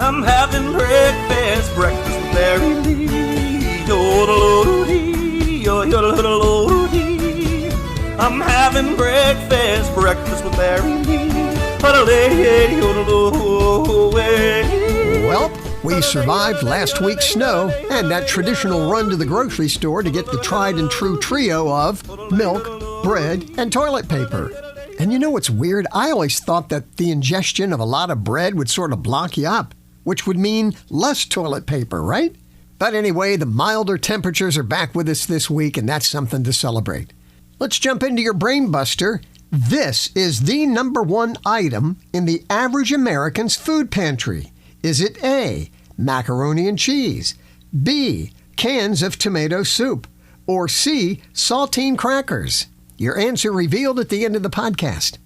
I'm having breakfast with Mary Lee. Yo-do-do-do-dee. I'm having breakfast with Mary Lee. Well, we survived last week's snow and that traditional run to the grocery store to get the tried and true trio of milk, bread, and toilet paper. And you know what's weird? I always thought that the ingestion of a lot of bread would sort of block you up, which would mean less toilet paper, right? But anyway, the milder temperatures are back with us this week, and that's something to celebrate. Let's jump into your brain buster. This is the number one item in the average American's food pantry. Is it A, macaroni and cheese, B, cans of tomato soup, or C, saltine crackers? Your answer revealed at the end of the podcast.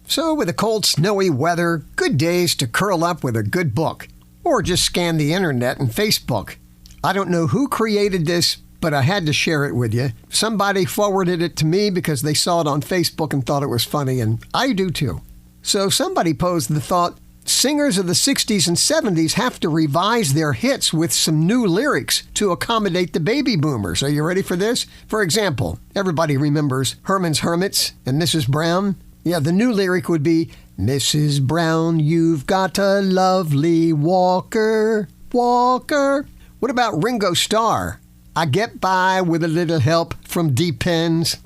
So with the cold, snowy weather, good days to curl up with a good book, or just scan the internet and Facebook. I don't know who created this, but I had to share it with you. Somebody forwarded it to me because they saw it on Facebook and thought it was funny, and I do too. So somebody posed the thought, singers of the 60s and 70s have to revise their hits with some new lyrics to accommodate the baby boomers. Are you ready for this? For example, everybody remembers Herman's Hermits and Mrs. Brown. Yeah, the new lyric would be, Mrs. Brown, you've got a lovely walker, walker. What about Ringo Starr? I get by with a little help from Depends.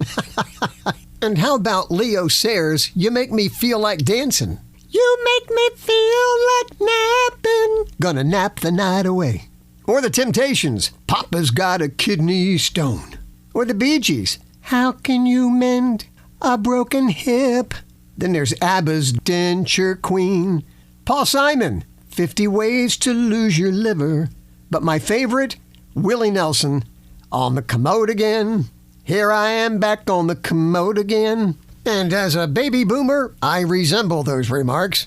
And how about Leo Sayers, You Make Me Feel Like Dancing? You make me feel like napping. Gonna nap the night away. Or the Temptations, Papa's Got a Kidney Stone. Or the Bee Gees, How Can You Mend a Broken Hip? Then there's ABBA's Denture Queen. Paul Simon, 50 Ways to Lose Your Liver. But my favorite, Willie Nelson, On the Commode Again. Here I am back on the commode again. And as a baby boomer, I resemble those remarks.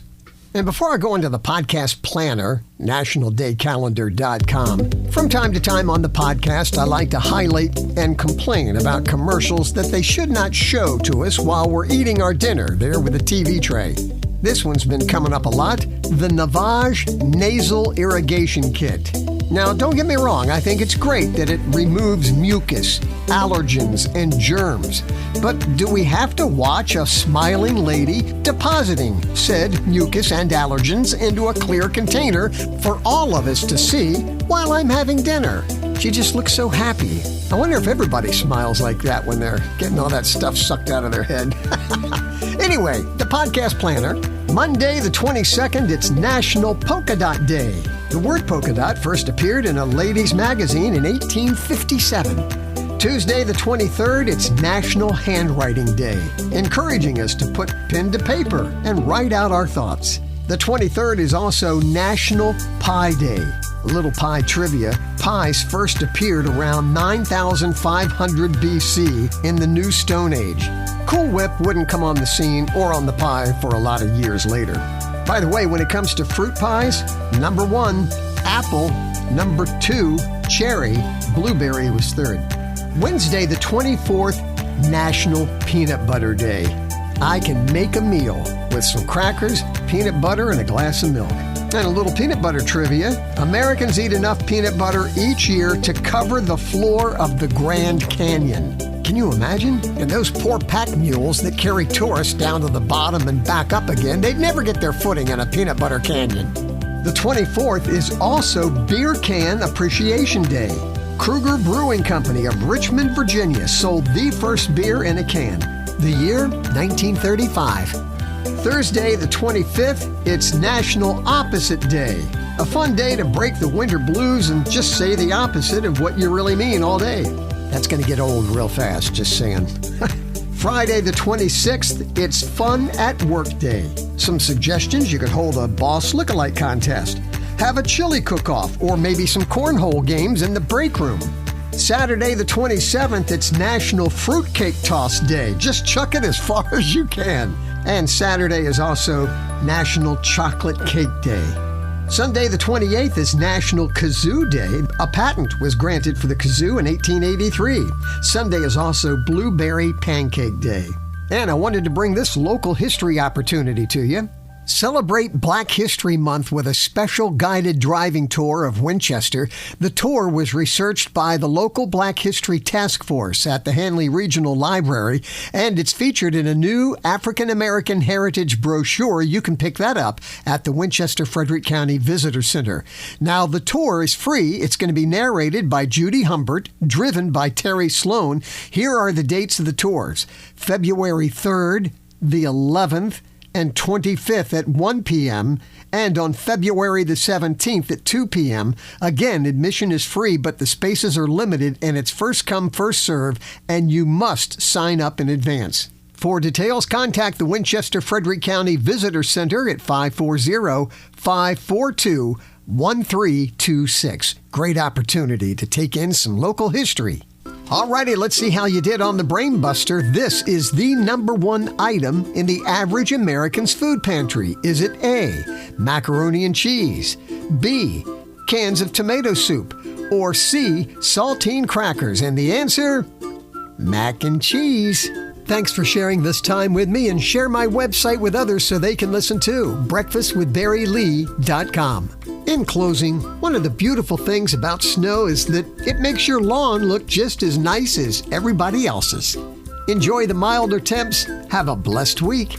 And before I go into the podcast planner, nationaldaycalendar.com, from time to time on the podcast, I like to highlight and complain about commercials that they should not show to us while we're eating our dinner there with a TV tray. This one's been coming up a lot, the Navage Nasal Irrigation Kit. Now, don't get me wrong, I think it's great that it removes mucus, allergens, and germs. But do we have to watch a smiling lady depositing said mucus and allergens into a clear container for all of us to see while I'm having dinner? She just looks so happy. I wonder if everybody smiles like that when they're getting all that stuff sucked out of their head. Anyway, the podcast planner. Monday the 22nd, it's National Polka Dot Day. The word polka dot first appeared in a ladies' magazine in 1857. Tuesday the 23rd, it's National Handwriting Day, encouraging us to put pen to paper and write out our thoughts. The 23rd is also National Pie Day. A little pie trivia, pies first appeared around 9,500 BC in the New Stone Age. Cool Whip wouldn't come on the scene or on the pie for a lot of years later. By the way, when it comes to fruit pies, number 1, apple, number 2, cherry, blueberry was 3rd. Wednesday the 24th, National Peanut Butter Day. I can make a meal with some crackers, peanut butter, and a glass of milk. And a little peanut butter trivia. Americans eat enough peanut butter each year to cover the floor of the Grand Canyon. Can you imagine? And those poor pack mules that carry tourists down to the bottom and back up again, they'd never get their footing in a peanut butter canyon. The 24th is also Beer Can Appreciation Day. Kruger Brewing Company of Richmond, Virginia sold the first beer in a can. The year, 1935. Thursday, the 25th, it's National Opposite Day. A fun day to break the winter blues and just say the opposite of what you really mean all day. That's going to get old real fast, just saying. Friday, the 26th, it's Fun at Work Day. Some suggestions: you could hold a boss lookalike contest, have a chili cook-off, or maybe some cornhole games in the break room. Saturday, the 27th, it's National Fruitcake Toss Day. Just chuck it as far as you can. And Saturday is also National Chocolate Cake Day. Sunday the 28th is National Kazoo Day. A patent was granted for the kazoo in 1883. Sunday is also Blueberry Pancake Day. And I wanted to bring this local history opportunity to you. Celebrate Black History Month with a special guided driving tour of Winchester. The tour was researched by the local Black History Task Force at the Hanley Regional Library, and it's featured in a new African American Heritage brochure. You can pick that up at the Winchester Frederick County Visitor Center. Now, the tour is free. It's going to be narrated by Judy Humbert, driven by Terry Sloan. Here are the dates of the tours: February 3rd, the 11th, and 25th at 1 p.m., and on February the 17th at 2 p.m. Again, admission is free, but the spaces are limited, and it's first come, first serve, and you must sign up in advance. For details, contact the Winchester Frederick County Visitor Center at 540-542-1326. Great opportunity to take in some local history. Alrighty, let's see how you did on the Brain Buster. This is the number one item in the average American's food pantry. Is it A, macaroni and cheese, B, cans of tomato soup, or C, saltine crackers? And the answer, mac and cheese. Thanks for sharing this time with me, and share my website with others so they can listen too. breakfastwithbarrylee.com. In closing, one of the beautiful things about snow is that it makes your lawn look just as nice as everybody else's. Enjoy the milder temps. Have a blessed week.